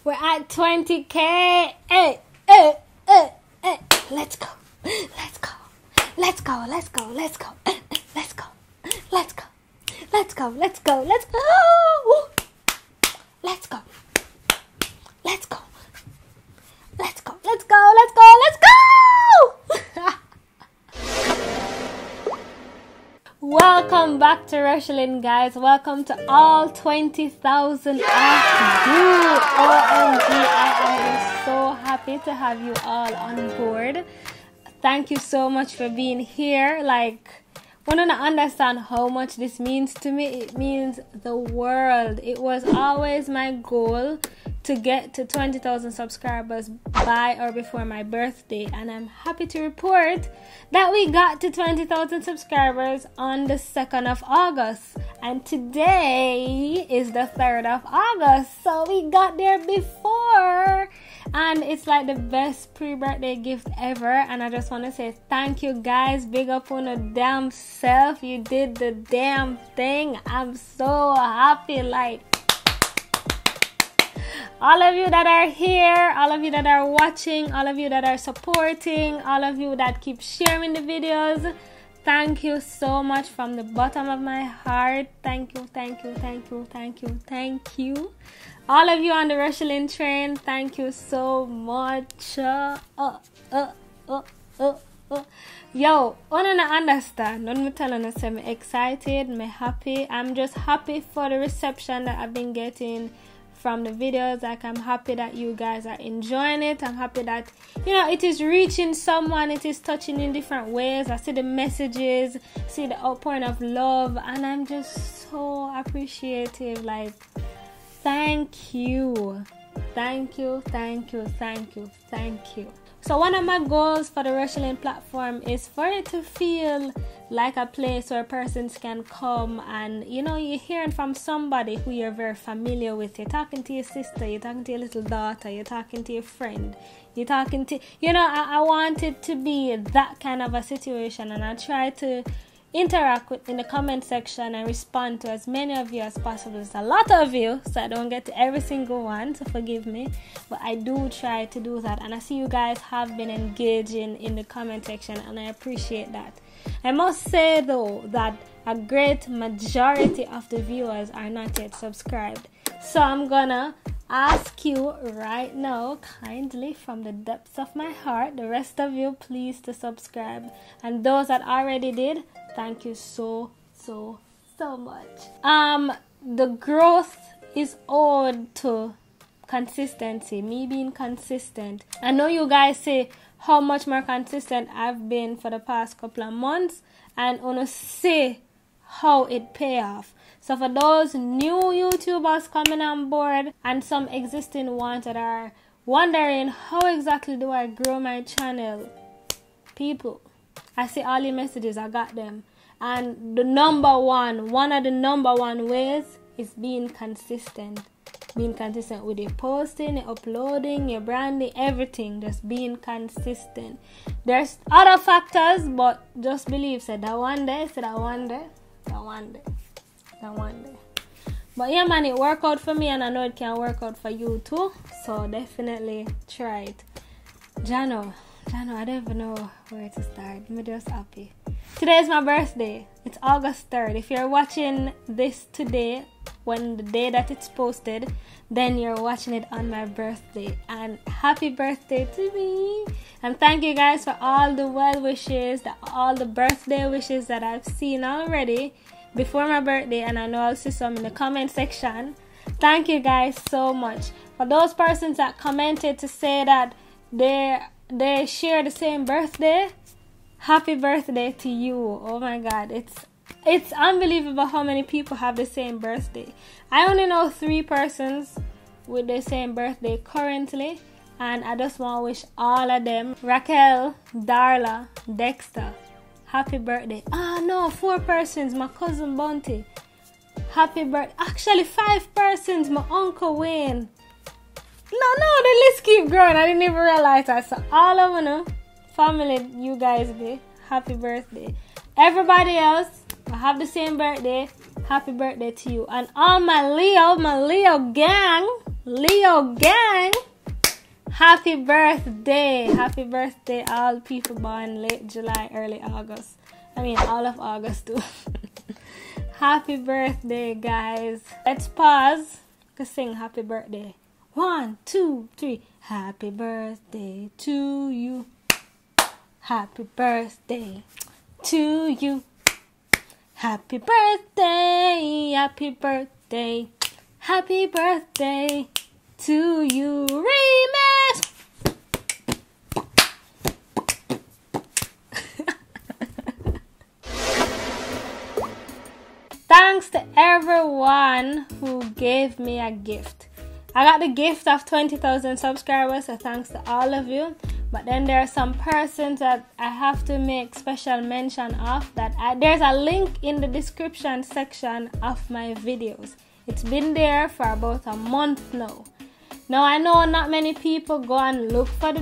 We're at 20K. Hey, hey, hey, hey. Let's go. Let's go. Let's go. Let's go. Let's go. Let's go. Let's go. Let's go. Let's go. Let's go. Let's go. Let's go. Let's go. Let's go. Let's go. Let's go. Welcome back to Rochielin, guys. Welcome to all 20,000 OMG, I am so happy to have you all on board. Thank you so much for being here. Like, I want to understand how much this means to me. It means the world. It was always my goal to get to 20,000 subscribers by or before my birthday, and I'm happy to report that we got to 20,000 subscribers on the 2nd of August, and today is the 3rd of August, so we got there before, and it's like the best pre-birthday gift ever. And I just want to say thank you, guys. Big up on your damn self. You did the damn thing. I'm so happy. Like, all of you that are here, all of you that are watching, all of you that are supporting, all of you that keep sharing the videos, thank you so much from the bottom of my heart. Thank you, thank you, thank you, thank you, thank you. All of you on the Rochielin train, thank you so much. Yo, I don't understand. I'm telling you, I'm excited, I'm happy. I'm just happy for the reception that I've been getting from the videos. Like, I'm happy that you guys are enjoying it. I'm happy that, you know, it is reaching someone, it is touching in different ways. I see the messages, see the outpouring of love, and I'm just so appreciative. Like, thank you, thank you, thank you, thank you, thank you. So one of my goals for the Rochielin platform is for it to feel like a place where persons can come and, you know, you're hearing from somebody who you're very familiar with. You're talking to your sister, you're talking to your little daughter, you're talking to your friend, you're talking to, you know, I want it to be that kind of a situation, and I try to interact with in the comment section and respond to as many of you as possible. There's a lot of you, so I don't get to every single one, so forgive me, but I do try to do that, and I see you guys have been engaging in the comment section, and I appreciate that. I must say though that a great majority of the viewers are not yet subscribed, so I'm gonna ask you right now, kindly, from the depths of my heart, the rest of you, please to subscribe, and those that already did, thank you so much. The growth is owed to consistency, me being consistent. I know you guys say how much more consistent I've been for the past couple of months, and wanna see how it pay off. So for those new YouTubers coming on board and some existing ones that are wondering how exactly do I grow my channel, people, I see all your messages, I got them. And one of the number one ways is being consistent. Being consistent with your posting, your uploading, your branding, everything. Just being consistent. There's other factors, but just believe, said that one day, But yeah, man, it worked out for me, and I know it can work out for you too. So definitely try it. Jano, I don't even know where to start. I'm just happy. Today is my birthday. It's August 3rd. If you're watching this today, when the day that it's posted, then you're watching it on my birthday. And happy birthday to me. And thank you guys for all the well wishes, all the birthday wishes that I've seen already before my birthday, and I know I'll see some in the comment section. Thank you guys so much. For those persons that commented to say that they share the same birthday, happy birthday to you. Oh my god, it's unbelievable how many people have the same birthday. I only know 3 persons with the same birthday currently, and I just want to wish all of them, Raquel, Darla, Dexter, happy birthday. No, 4 persons, my cousin Bunty, happy birthday. Actually 5 persons, my uncle Wayne. No, the list keep growing. I didn't even realize that. So all of them, family, you guys be happy birthday. Everybody else, I have the same birthday. Happy birthday to you. And all my Leo gang, happy birthday. Happy birthday, all people born late July, early August. I mean, all of August too. Happy birthday, guys. Let's pause to sing happy birthday. 1, 2, 3. Happy birthday to you. Happy birthday to you. Happy birthday, happy birthday, happy birthday to you. Remix! Thanks to everyone who gave me a gift. I got the gift of 20,000 subscribers, so thanks to all of you. But then there are some persons that I have to make special mention of. There's a link in the description section of my videos. It's been there for about a month now. Now I know not many people go and look in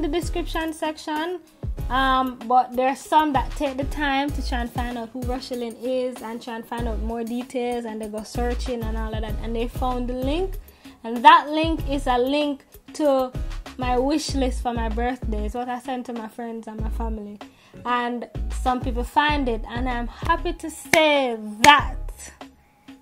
the description section. But there's some that take the time to try and find out who Rochielin is and try and find out more details, and they go searching and all of that, and they found the link. And that link is a link to my wish list for my birthday. It's what I sent to my friends and my family, and some people find it, and I'm happy to say that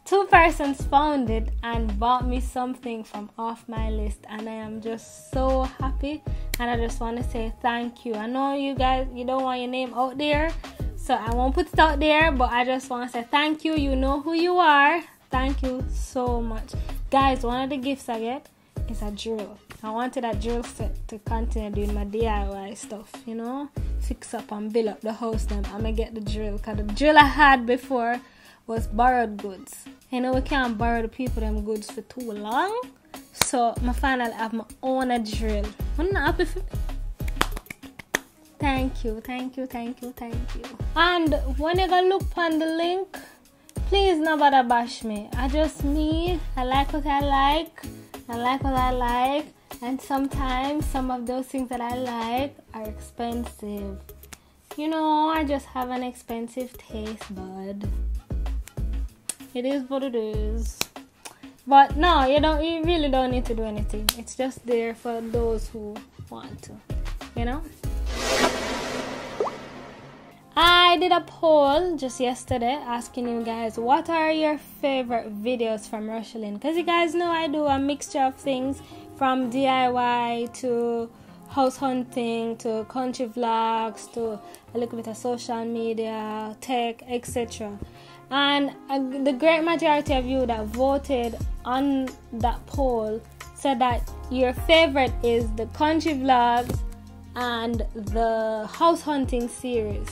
2 persons found it and bought me something from off my list, and I am just so happy, and I just want to say thank you. I know you guys, you don't want your name out there, so I won't put it out there, but I just want to say thank you. You know who you are. Thank you so much, guys. One of the gifts I get is a drill. I wanted a drill set to continue doing my DIY stuff, you know, fix up and build up the house. Then I'm gonna get the drill, because the drill I had before was borrowed goods. You know, we can't borrow the people them goods for too long, so I finally have my own drill. I'm not happy for me. Thank you. And when you go look on the link, please nobody bash me. I just me. I like what I like. I like what I like. And sometimes some of those things that I like are expensive. You know, I just have an expensive taste bud. It is what it is. But no, you really don't need to do anything. It's just there for those who want to, you know. I did a poll just yesterday asking you guys, what are your favorite videos from Rochielin? Because you guys know I do a mixture of things, from DIY to house hunting to country vlogs to a little bit of social media, tech, etc. And the great majority of you that voted on that poll said that your favorite is the country vlogs and the house hunting series.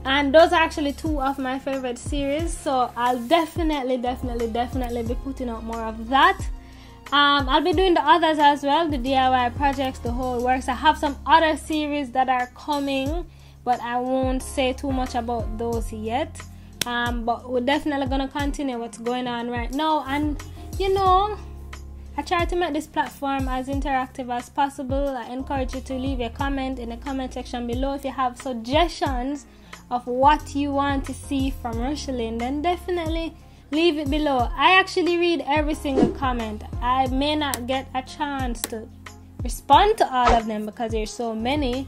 And those are actually 2 of my favorite series, so I'll definitely be putting out more of that. I'll be doing the others as well, the DIY projects, the whole works. I have some other series that are coming, but I won't say too much about those yet. But we're definitely gonna continue what's going on right now. And you know, I try to make this platform as interactive as possible. I encourage you to leave a comment in the comment section below. If you have suggestions of what you want to see from Rochielin, then definitely leave it below. I actually read every single comment. I may not get a chance to respond to all of them because there's so many,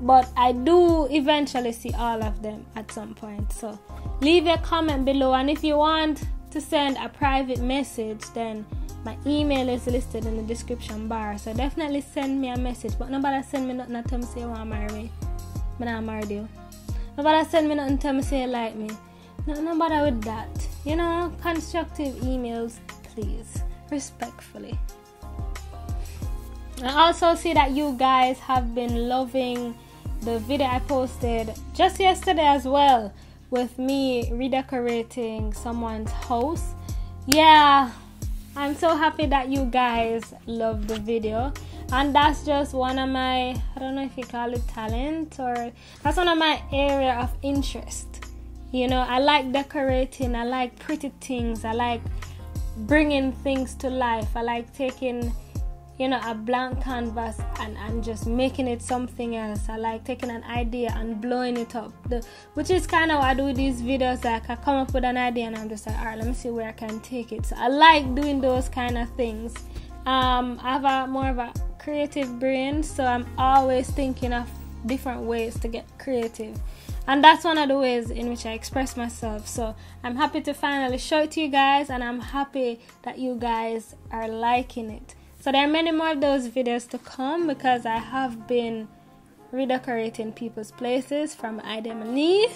but I do eventually see all of them at some point. So leave a comment below, and if you want to send a private message, then my email is listed in the description bar, so definitely send me a message. But nobody send me nothing to tell me say you want to marry me. I'm not married you. Nobody send me nothing to tell me say you like me. Nobody with that. You know, constructive emails, please, respectfully. I also see that you guys have been loving the video I posted just yesterday as well, with me redecorating someone's house. Yeah, I'm so happy that you guys love the video, and that's just one of my, I don't know if you call it talent, or that's one of my area of interest. You know, I like decorating, I like pretty things, I like bringing things to life, I like taking, a blank canvas and just making it something else. I like taking an idea and blowing it up, which is kind of what I do with these videos. Like I come up with an idea and I'm just like, all right, let me see where I can take it. So I like doing those kind of things. I have more of a creative brain, so I'm always thinking of different ways to get creative, and that's one of the ways in which I express myself. So I'm happy to finally show it to you guys, and I'm happy that you guys are liking it. So there are many more of those videos to come, because I have been redecorating people's places from Idemony,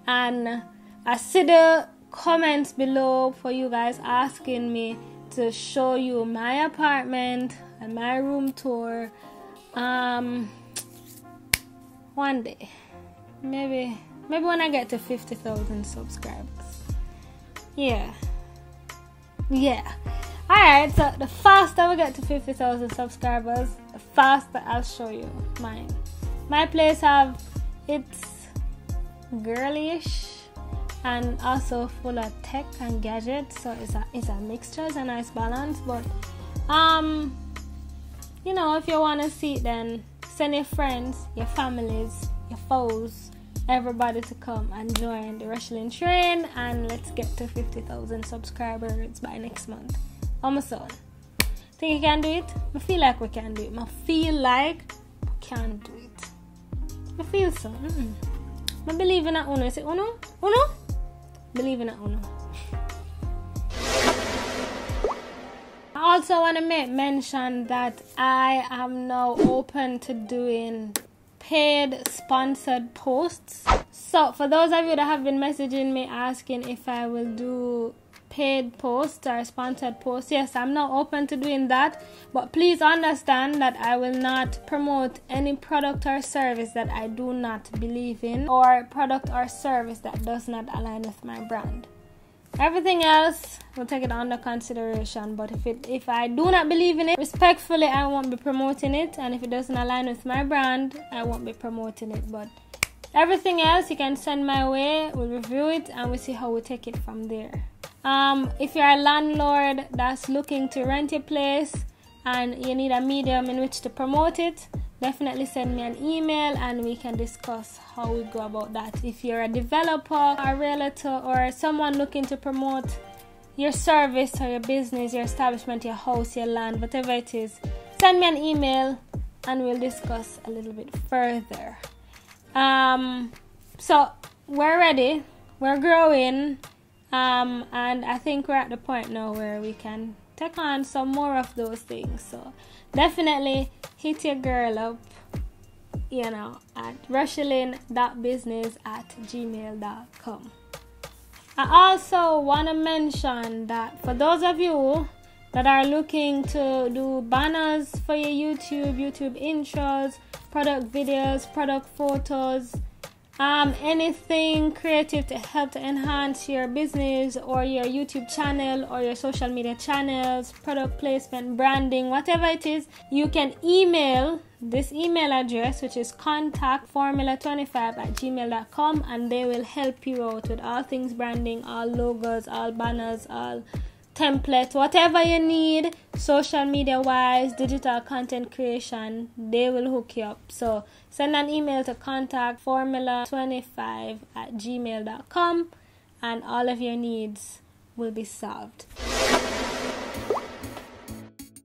and I see the comments below for you guys asking me to show you my apartment and my room tour. One day, maybe when I get to 50,000 subscribers. Yeah. Alright, so the faster we get to 50,000 subscribers, the faster I'll show you mine. My place it's girlish and also full of tech and gadgets, so it's a mixture, it's a nice balance. But if you want to see it, then send your friends, your families, your foes, everybody to come and join the Rochielin train, and let's get to 50,000 subscribers by next month. Almost on. Think you can do it? I feel like we can do it. I feel like we can do it. I feel so. I believe in a Uno. Is it Uno? Uno? Believe in a Uno. I also want to make mention that I am now open to doing paid sponsored posts. So for those of you that have been messaging me asking if I will do paid posts or sponsored posts, yes, I'm now open to doing that, but please understand that I will not promote any product or service that I do not believe in, or product or service that does not align with my brand. Everything else, we'll take it under consideration, but if I do not believe in it, respectfully, I won't be promoting it, and if it doesn't align with my brand, I won't be promoting it. But everything else you can send my way, we'll review it and we'll see how we take it from there. If you're a landlord that's looking to rent your place and you need a medium in which to promote it, definitely send me an email and we can discuss how we go about that. If you're a developer, a realtor, or someone looking to promote your service or your business, your establishment, your house, your land, whatever it is, send me an email and we'll discuss a little bit further. So we're ready, we're growing, and I think we're at the point now where we can take on some more of those things. So definitely hit your girl up, at rochielin.business@gmail.com. I also want to mention that for those of you that are looking to do banners for your YouTube intros, product videos, product photos, anything creative to help to enhance your business or your YouTube channel or your social media channels, product placement, branding, whatever it is, you can email this email address, which is contactformula25@gmail.com, and they will help you out with all things branding, all logos, all banners, all templates, whatever you need, social media wise, digital content creation, they will hook you up. So send an email to contactformula25@gmail.com and all of your needs will be solved.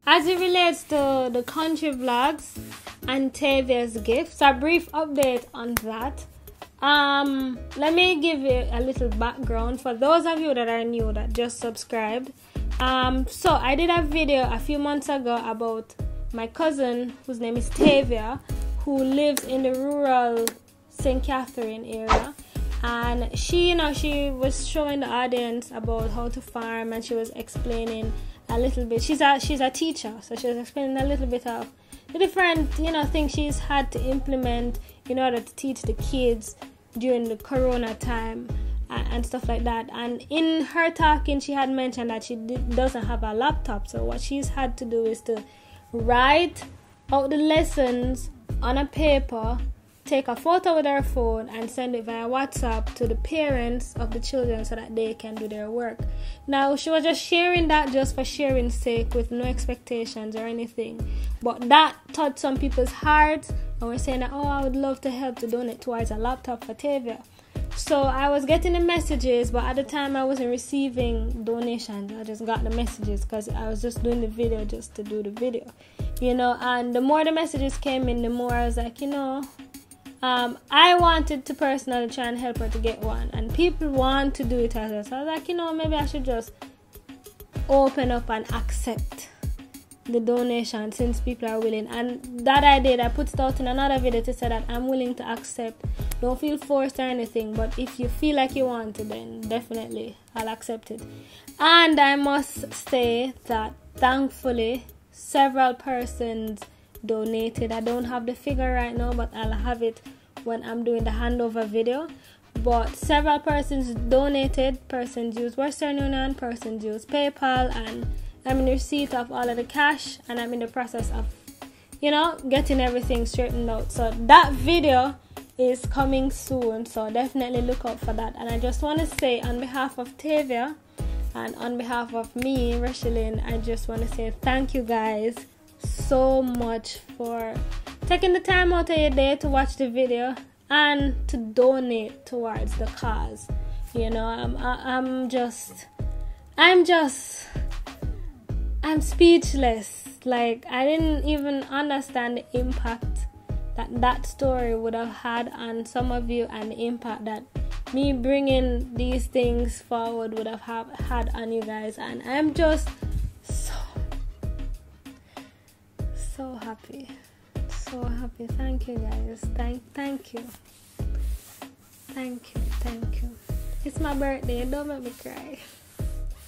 As it relates to the country vlogs and Tavia's gifts, a brief update on that. Let me give you a little background for those of you that are new, that just subscribed. So I did a video a few months ago about my cousin, whose name is Tavia, who lives in the rural St. Catherine area, and she was showing the audience about how to farm, and she was explaining a little bit. She's a teacher, so she was explaining a little bit of the different things she's had to implement in order to teach the kids during the corona time and stuff like that. And in her talking, she had mentioned that she doesn't have a laptop, so what she's had to do is to write out the lessons on a paper take a photo with her phone and send it via WhatsApp to the parents of the children so that they can do their work. Now, she was just sharing that just for sharing's sake with no expectations or anything. But that touched some people's hearts, and we're saying that, oh, I would love to help to donate towards a laptop for Tavia. So I was getting the messages, but at the time I wasn't receiving donations. I just got the messages because I was just doing the video just to do the video, you know. And the more the messages came in, the more I was like, you know, I wanted to personally try and help her to get one, and people want to do it as well. So I was like, you know, maybe I should just open up and accept the donation since people are willing. And that I did. I put it out in another video to say that I'm willing to accept. Don't feel forced or anything, but if you feel like you want to, then definitely I'll accept it. And I must say that thankfully several persons donated. I don't have the figure right now, but I'll have it when I'm doing the handover video. But several persons donated. Persons used Western Union, persons used PayPal, and I'm in receipt of all of the cash, and I'm in the process of, you know, getting everything straightened out. So that video is coming soon, so definitely look out for that. And I just want to say, on behalf of Tavia and on behalf of me, Rochielin, I just want to say thank you guys so much for taking the time out of your day to watch the video and to donate towards the cause. You know, I'm speechless. Like, I didn't even understand the impact that story would have had on some of you, and the impact that me bringing these things forward would have had on you guys. And I'm just so happy. Thank you guys. Thank you. It's my birthday. Don't make me cry.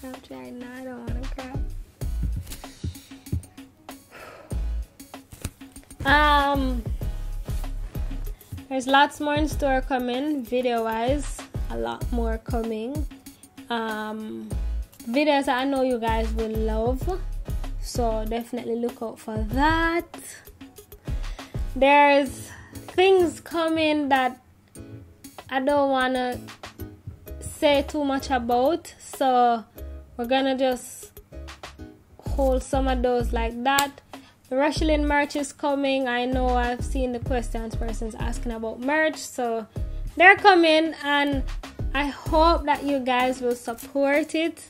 I'm trying now. I don't want to cry. There's lots more in store coming, video-wise. A lot more coming. Videos that I know you guys will love. So definitely look out for that. There's things coming that I don't want to say too much about. So we're going to just hold some of those like that. The Rochielin merch is coming. I know I've seen the questions persons asking about merch, so they're coming, and I hope that you guys will support it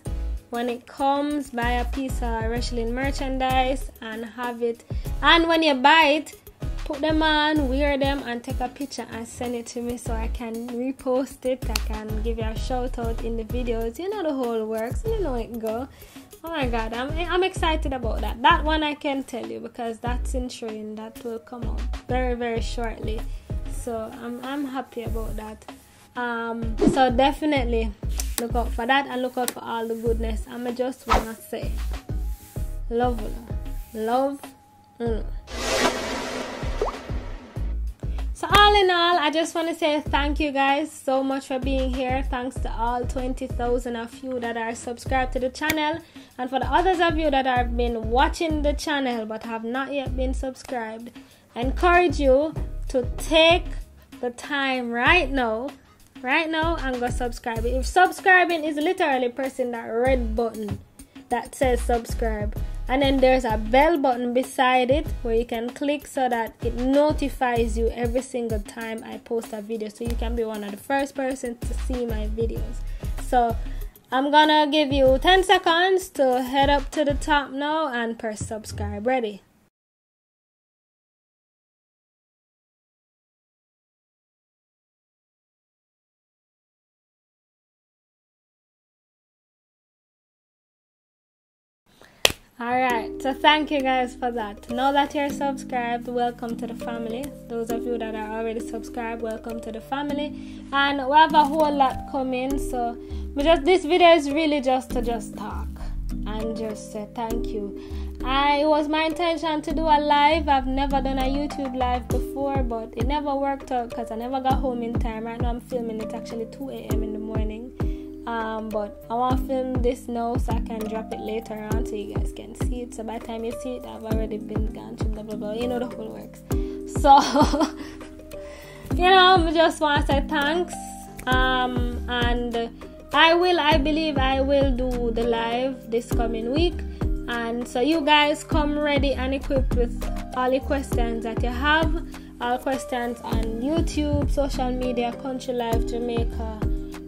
when it comes. Buy a piece of Rochielin merchandise and have it, and when you buy it, put them on, wear them, and take a picture and send it to me so I can repost it. I can give you a shout out in the videos. You know the whole works. You know it go. Oh my god, I'm excited about that. That one I can tell you because that's in train. That will come out very, very shortly. So I'm happy about that. So definitely look out for that and look out for all the goodness. I just wanna say love. So all in all, I just want to say thank you guys so much for being here. Thanks to all 20,000 of you that are subscribed to the channel, and for the others of you that have been watching the channel but have not yet been subscribed. I encourage you to take the time right now and go subscribe. If subscribing is literally pressing that red button that says subscribe, and then there's a bell button beside it where you can click so that it notifies you every single time I post a video, so you can be one of the first person to see my videos. So I'm gonna give you 10 seconds to head up to the top now and press subscribe. Ready? Alright, so thank you guys for that. Now that you're subscribed, welcome to the family. Those of you that are already subscribed, welcome to the family. And we have a whole lot coming, so this video is really just to talk and just say thank you. It was my intention to do a live. I've never done a YouTube live before, but it never worked out because I never got home in time. Right now I'm filming it actually 2 a.m. in the morning. But I want to film this now so I can drop it later on so you guys can see it. So by the time you see it, I've already been gone through blah blah blah. You know the whole works. So I just want to say thanks. And I believe I will do the live this coming week. And so you guys come ready and equipped with all the questions that you have. All questions on YouTube, social media, Country Life, Jamaica,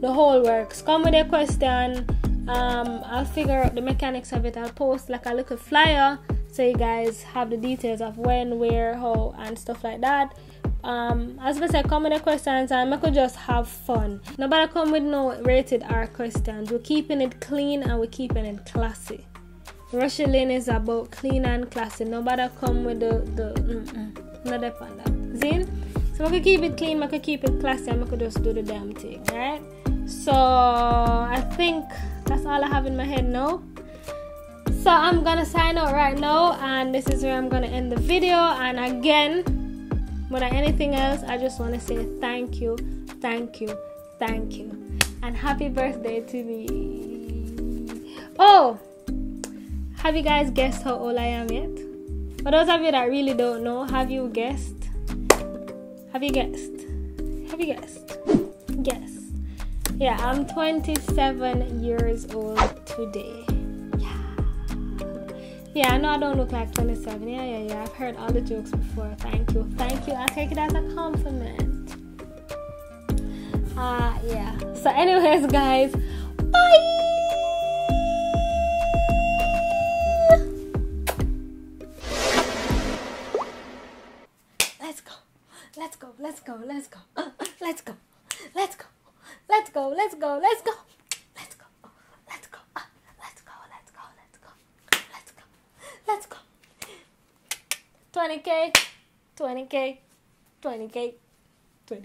the whole works. Come with a question. I'll figure out the mechanics of it. I'll post like a little flyer so you guys have the details of when, where, how, and stuff like that. As I said, come with the questions and I could just have fun. Nobody come with no rated R questions. We're keeping it clean and we're keeping it classy. Rochielin is about clean and classy. Nobody come with not depend that. See? So I could keep it clean, I could keep it classy, and I could just do the damn thing, right? So I think that's all I have in my head now. So I'm gonna sign out right now, and this is where I'm gonna end the video. And again, more than anything else, I just want to say thank you, and happy birthday to me. Oh, have you guys guessed how old I am yet? For those of you that really don't know, have you guessed? Have you guessed? Guess. Yeah, I'm 27 years old today. Yeah, I know I don't look like 27. Yeah. I've heard all the jokes before. Thank you. I'll take it as a compliment. Yeah. So anyways, guys, bye! Let's go. 20K.